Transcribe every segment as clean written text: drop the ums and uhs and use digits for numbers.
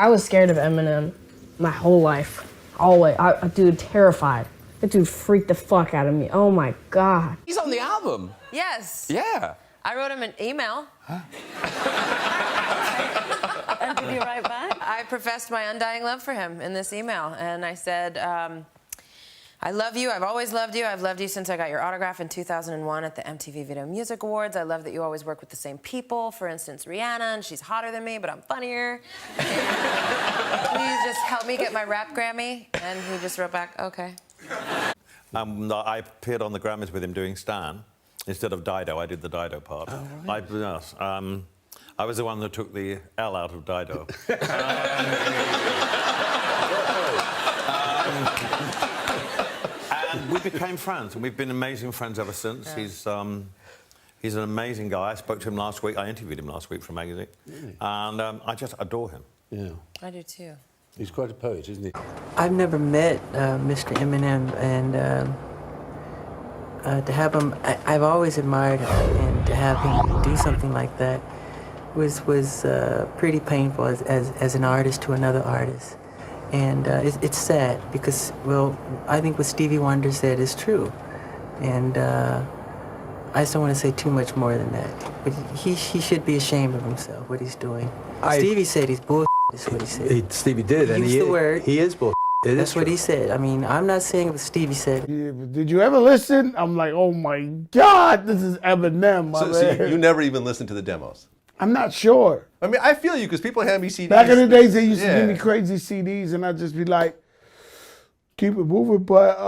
I was scared of Eminem my whole life. Always. Dude, terrified. That dude freaked the fuck out of me. Oh my God. He's on the album. Yes. Yeah. I wrote him an email. Huh? And did he write back? I professed my undying love for him in this email. And I said, I love you. I've always loved you. I've loved you since I got your autograph in 2001 at the MTV Video Music Awards. I love that you always work with the same people. For instance, Rihanna, and she's hotter than me, but I'm funnier. Please just help me get my rap Grammy. And he just wrote back, okay. I appeared on the Grammys with him doing Stan. Instead of Dido, I did the Dido part. Oh, right. Yes, I was the one that took the L out of Dido. And we became friends, and we've been amazing friends ever since. Yeah. He's an amazing guy. I spoke to him last week. I interviewed him last week for a magazine. Really? And I just adore him. Yeah. I do too. He's quite a poet, isn't he? I've never met Mr. Eminem, and to have him, I've always admired him, and to have him do something like that was pretty painful as an artist to another artist. And it's sad because, well, I think what Stevie Wonder said is true. And I just don't want to say too much more than that. But he should be ashamed of himself, what he's doing. Stevie said he's bull. Is what he said. Stevie did, and the word. He is bull. That's what he said. I mean, I'm not saying what Stevie said. Yeah, but did you ever listen? I'm like, oh my God, this is Eminem, my man. So you never even listened to the demos? I'm not sure. I mean, I feel you, because people hand me CDs. Back in the days, they used to give me crazy CDs, and I'd just be like, keep it moving. But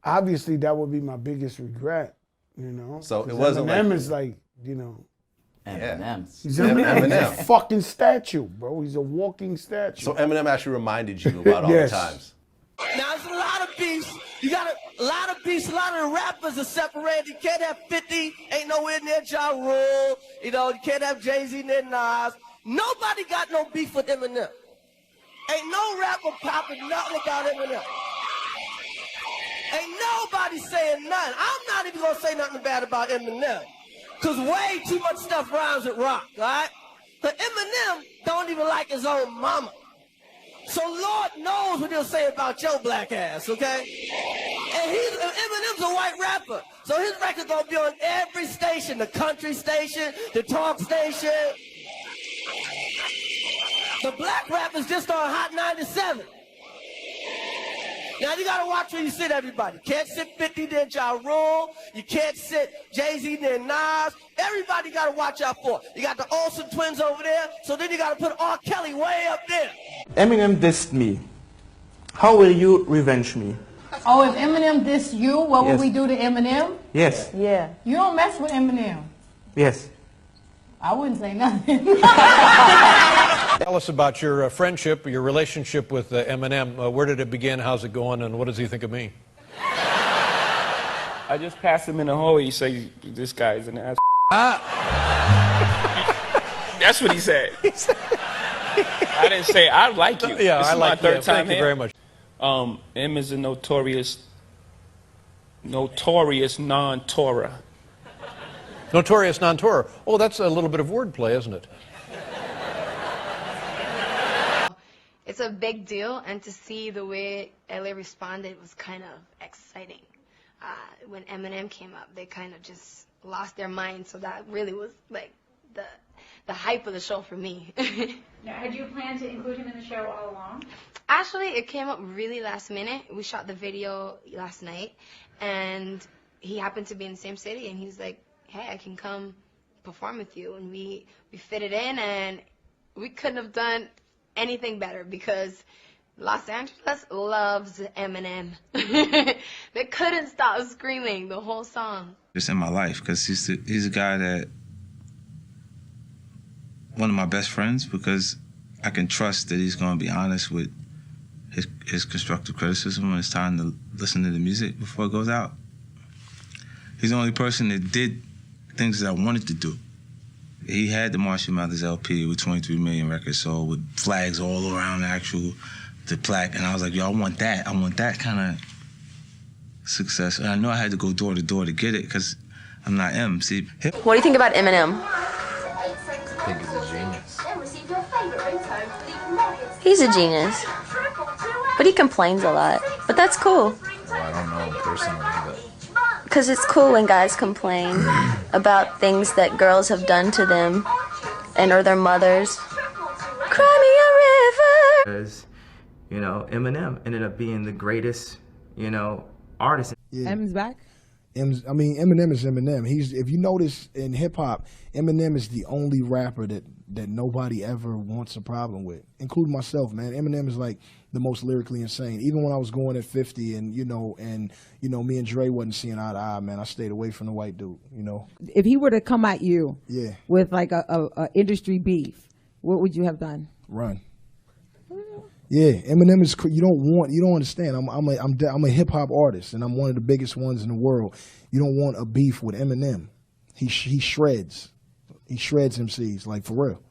obviously, that would be my biggest regret, you know? So it wasn't Eminem like... is like, you know... Eminem. He's Eminem. He's a fucking statue, bro. He's a walking statue. So Eminem actually reminded you about all the times. Now, there's a lot of beefs. You got a lot of beefs. A lot of the rappers are separated. You can't have 50. Ain't nowhere near Ja Rule. You know, you can't have Jay-Z near Nas. Nobody got no beef with Eminem. Ain't no rapper popping nothing about Eminem. Ain't nobody saying nothing. I'm not even going to say nothing bad about Eminem. Because way too much stuff rhymes with rock, all right? But Eminem don't even like his own mama. So Lord knows what he'll say about your black ass, okay? And Eminem's a white rapper. So his record gonna be on every station, the country station, the talk station. The black rappers just on Hot 97. Now you gotta watch where you sit, everybody. You can't sit 50 near Ja Rule. You can't sit Jay-Z near Nas. Everybody gotta watch out for. You got the Olsen twins over there, so then you gotta put R. Kelly way up there. Eminem dissed me. How will you revenge me? Oh, if Eminem dissed you, what would we do to Eminem? Yes. Yeah. You don't mess with Eminem. Yes. I wouldn't say nothing. Tell us about your friendship, your relationship with Eminem. Where did it begin? How's it going? And what does he think of me? I just passed him in the hall. He said, "This guy is an ass." That's what he said. I didn't say I like you. Yeah, this I is like my you. third time Thank you very much. M is a notorious non-Torah. Notorious non-Torah. Oh, that's a little bit of wordplay, isn't it? It's a big deal, and to see the way LA responded was kind of exciting. When Eminem came up, they kind of just lost their mind, so that really was like the hype of the show for me. Now, had you planned to include him in the show all along? Actually, it came up really last minute. We shot the video last night, and he happened to be in the same city, and he's like, hey, I can come perform with you. And we fit it in, and we couldn't have done anything better because Los Angeles loves Eminem. They couldn't stop screaming the whole song. Just in my life, because he's a guy that, one of my best friends, because I can trust that he's going to be honest with his constructive criticism when it's time to listen to the music before it goes out. He's the only person that did things that I wanted to do. He had the Marshall Mathers LP with 23 million records sold with flags all around the plaque, and I was like, yo, I want that. I want that kind of success. And I know I had to go door to door to get it because I'm not M. See, what do you think about Eminem? I think he's a genius. He's a genius. But he complains a lot. But that's cool. Well, I don't know him personally, but... Because it's cool when guys complain about things that girls have done to them and or their mothers. Cry me a river. Because, you know, Eminem ended up being the greatest, you know, artist. Yeah. Eminem's back? Eminem is Eminem. If you notice in hip hop, Eminem is the only rapper that nobody ever wants a problem with, including myself, man. Eminem is like the most lyrically insane. Even when I was going at 50 and me and Dre wasn't seeing eye to eye, man, I stayed away from the white dude, you know. If he were to come at you Yeah. with like a industry beef, what would you have done? Run. Yeah, Eminem is. You don't understand. I'm a hip hop artist, and I'm one of the biggest ones in the world. You don't want a beef with Eminem. He shreds. He shreds MCs, like, for real.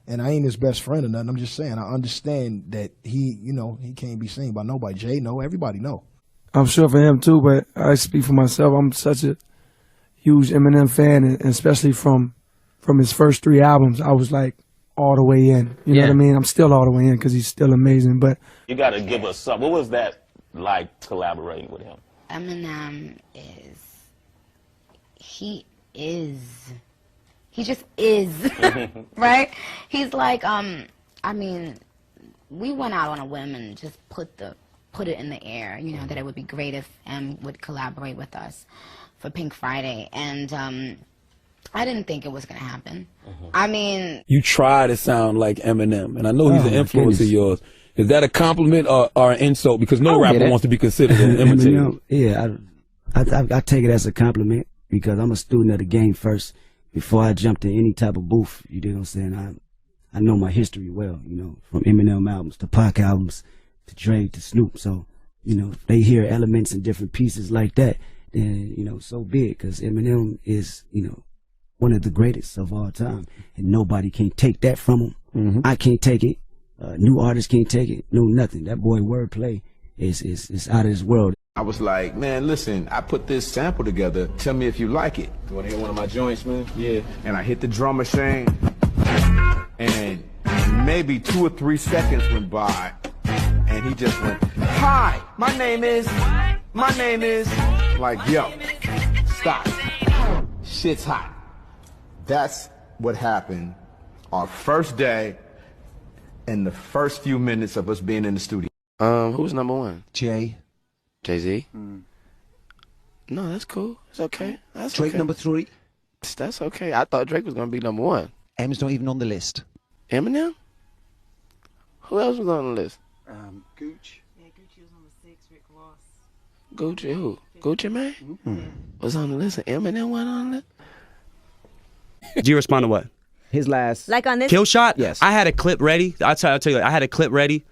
And I ain't his best friend or nothing. I'm just saying, I understand that he can't be seen by nobody. Jay know, everybody know. I'm sure for him too, but I speak for myself. I'm such a huge Eminem fan, and especially from his first 3 albums, I was like all the way in. You know what I mean? I'm still all the way in because he's still amazing. But You got to give us some. What was that like collaborating with him? Eminem he just is, right? He's like, I mean, we went out on a whim and just put it in the air, you know, that it would be great if M would collaborate with us for Pink Friday, and I didn't think it was gonna happen. I mean, You try to sound like Eminem, and I know he's an my influence of goodness. yours. Is that a compliment or an insult? Because no rapper wants to be considered an imitator. Yeah, I take it as a compliment because I'm a student of the game first. Before I jump to any type of booth, you know what I'm saying? I know my history well, you know, from Eminem albums to Pac albums to Dre to Snoop. So, you know, if they hear elements and different pieces like that, then, you know, so be it. Because Eminem is, you know, one of the greatest of all time. And nobody can take that from him. I can't take it. New artists can't take it. No, nothing. That boy wordplay is out of this world. I was like, man, listen, I put this sample together. Tell me if you like it. You want to hear one of my joints, man? Yeah. And I hit the drum machine, and maybe 2 or 3 seconds went by, and he just went, hi, my name is, like, yo, stop. Shit's hot. That's what happened our first day and the first few minutes of us being in the studio. Who's number one? Jay-Z. No, that's cool. It's okay. That's Drake okay. number 3. That's okay. I thought Drake was gonna be number 1. M's not even on the list. Eminem? Who else was on the list? Gooch. Gucci who? Gucci Mane? Was on the list and Eminem wasn't on the list? Did you respond to what? His last. Like on this? Kill Shot? Yes. I had a clip ready. I'll tell you, I had a clip ready.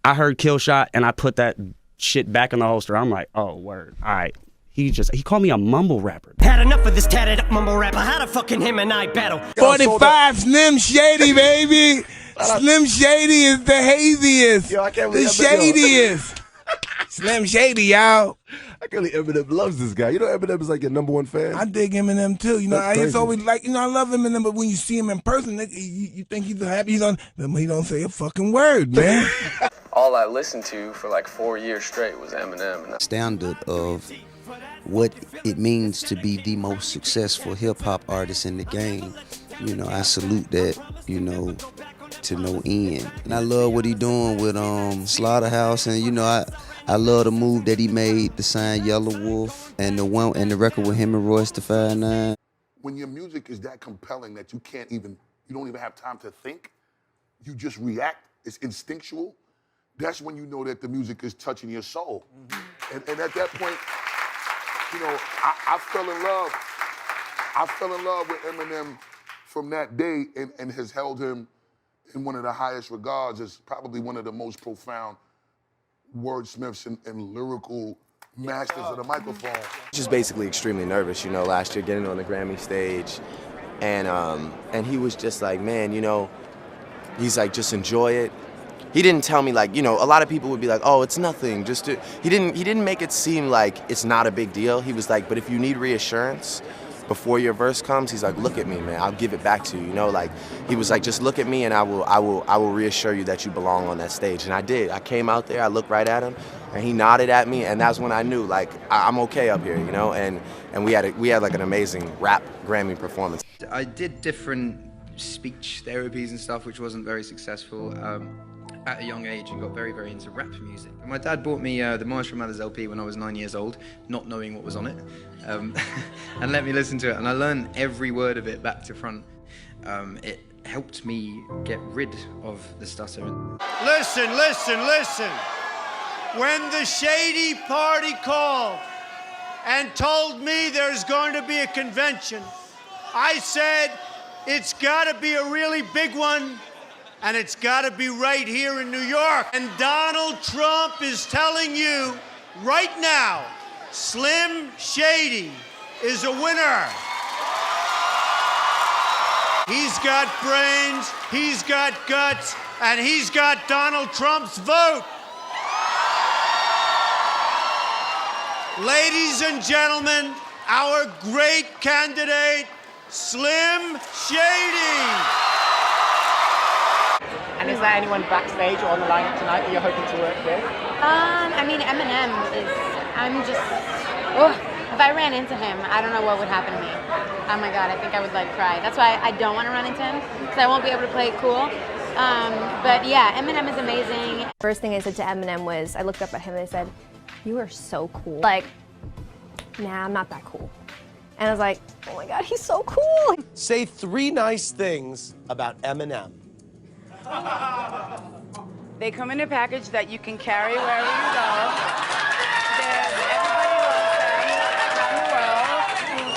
I heard Kill Shot and I put that shit back in the holster. I'm like, oh, word. All right. He called me a mumble rapper. Had enough of this tatted up mumble rapper. How the fucking him and I battle? 45 Slim Shady, baby. Slim Shady is the haziest. Yo, I can't the believe that video. shadiest. Slim Shady, y'all. I can't believe Eminem loves this guy. You know Eminem is like your ¡1 fan? I dig Eminem too. You know, That's he's crazy. always like, you know, I love Eminem, but when you see him in person, you think he's happy. He don't say a fucking word, man. All I listened to for like 4 years straight was Eminem. And Standard of what it means to be the most successful hip-hop artist in the game. You know, I salute that, you know, to no end. And I love what he doing with Slaughterhouse, and you know, I love the move that he made to sign Yellow Wolf and the record with him and Royce da 5'9". When your music is that compelling that you don't even have time to think, you just react, it's instinctual, that's when you know that the music is touching your soul. And at that point, you know, I fell in love with Eminem from that day and has held him in one of the highest regards as probably one of the most profound wordsmiths and lyrical masters of the microphone. just basically extremely nervous, you know, last year getting on the Grammy stage. And he was just like, man, you know, he's like, just enjoy it. He didn't tell me like, you know, a lot of people would be like, oh, it's nothing. He didn't make it seem like it's not a big deal. He was like, but if you need reassurance, before your verse comes, he's like, look at me, man, I'll give it back to you. You know, like, he was like, just look at me and I will reassure you that you belong on that stage. And I did. I came out there, I looked right at him, and he nodded at me, and that's when I knew, like, I'm okay up here, you know. And we had like an amazing rap Grammy performance. I did different speech therapies and stuff, which wasn't very successful at a young age, and got very, very into rap music. My dad bought me the Marshall Mathers LP when I was 9 years old, not knowing what was on it, and let me listen to it, and I learned every word of it back to front. It helped me get rid of the stutter. Listen, listen, listen. When the Shady Party called and told me there's going to be a convention, I said, it's got to be a really big one, and it's got to be right here in New York. And Donald Trump is telling you right now, Slim Shady is a winner. He's got brains, he's got guts, and he's got Donald Trump's vote. Ladies and gentlemen, our great candidate, Slim Shady. And is there anyone backstage or on the lineup tonight that you're hoping to work with? I mean, Eminem is, if I ran into him, I don't know what would happen to me. Oh my God, I think I would like cry. That's why I don't want to run into him, because I won't be able to play it cool. But yeah, Eminem is amazing. First thing I said to Eminem was, I looked up at him and I said, you are so cool. Like, nah, I'm not that cool. And I was like, oh my God, he's so cool. Say 3 nice things about Eminem. They come in a package that you can carry wherever you go. Everybody loves them around the world.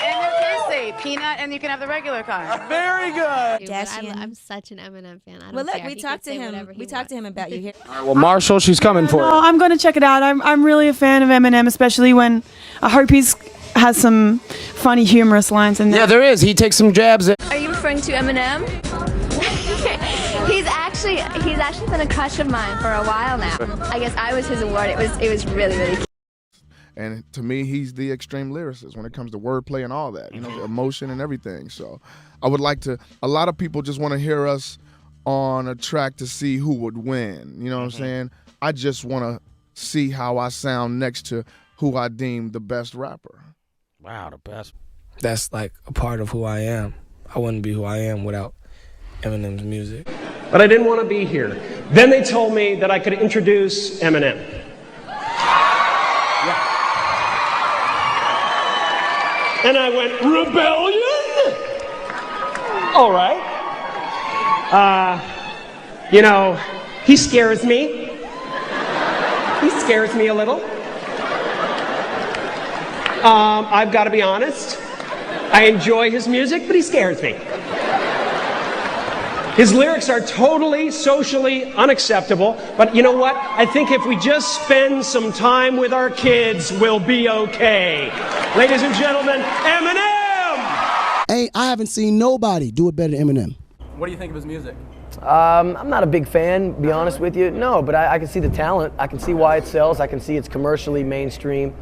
And they're tasty. Peanut, and you can have the regular kind. Very good. I'm such an Eminem fan. I don't Well, look, care. we He talked could to say him. whatever he We talked to him about you here. All right, well, Marshall, she's coming for No, you. I'm going to check it out. I'm really a fan of Eminem, especially when I hope he's has some funny, humorous lines in there. Yeah, there is. He takes some jabs at. Are you referring to Eminem? he's actually been a crush of mine for a while now. I guess I was his award. It was really, really cute. And to me, he's the extreme lyricist when it comes to wordplay and all that, you know, the emotion and everything. So I would like to, a lot of people just want to hear us on a track to see who would win. You know what I'm saying? I just want to see how I sound next to who I deem the best rapper. Wow, the best. That's like a part of who I am. I wouldn't be who I am without Eminem's music. But I didn't want to be here. Then they told me that I could introduce Eminem. Yeah. And I went, rebellion? All right. You know, he scares me. He scares me a little. I've got to be honest. I enjoy his music, but he scares me. His lyrics are totally socially unacceptable, but you know what? I think if we just spend some time with our kids, we'll be okay. Ladies and gentlemen, Eminem! Hey, I haven't seen nobody do it better than Eminem. What do you think of his music? I'm not a big fan, to be honest with you. No, but I can see the talent. I can see why it sells. I can see it's commercially mainstream.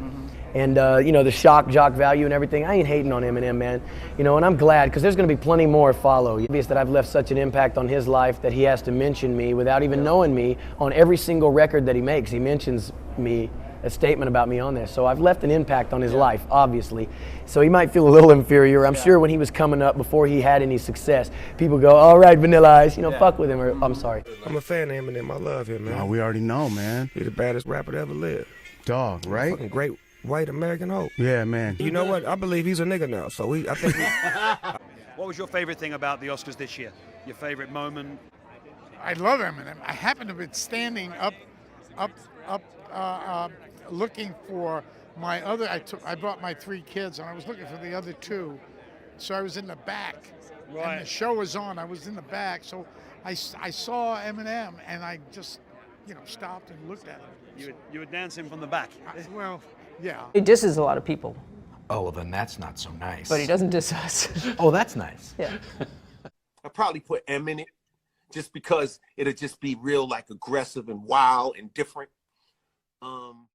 And, you know, the shock jock value and everything. I ain't hating on Eminem, man. You know, and I'm glad, because there's going to be plenty more follow. It's obvious that I've left such an impact on his life that he has to mention me without even knowing me on every single record that he makes. He mentions me, a statement about me on there. So I've left an impact on his life, obviously. So he might feel a little inferior. I'm sure when he was coming up, before he had any success, people go, all right, Vanilla Ice, you know, fuck with him, or I'm sorry. I'm a fan of Eminem. I love him, man. Oh, we already know, man. He's the baddest rapper to ever live. Dog, right? Fucking great white American hope. Yeah, man. You know what? I believe he's a nigga now. So I think. What was your favorite thing about the Oscars this year? Your favorite moment? I love Eminem. I happened to be standing up, looking for my other. I brought my 3 kids, and I was looking for the other 2, so I was in the back. Right. And the show was on. I was in the back, so I saw Eminem, and I just, you know, stopped and looked at him. You were dancing from the back. Well, yeah. He disses a lot of people. Oh, well, then that's not so nice. But he doesn't diss us. Oh, that's nice. Yeah. I'd probably put M in it just because it'll just be real, like, aggressive and wild and different.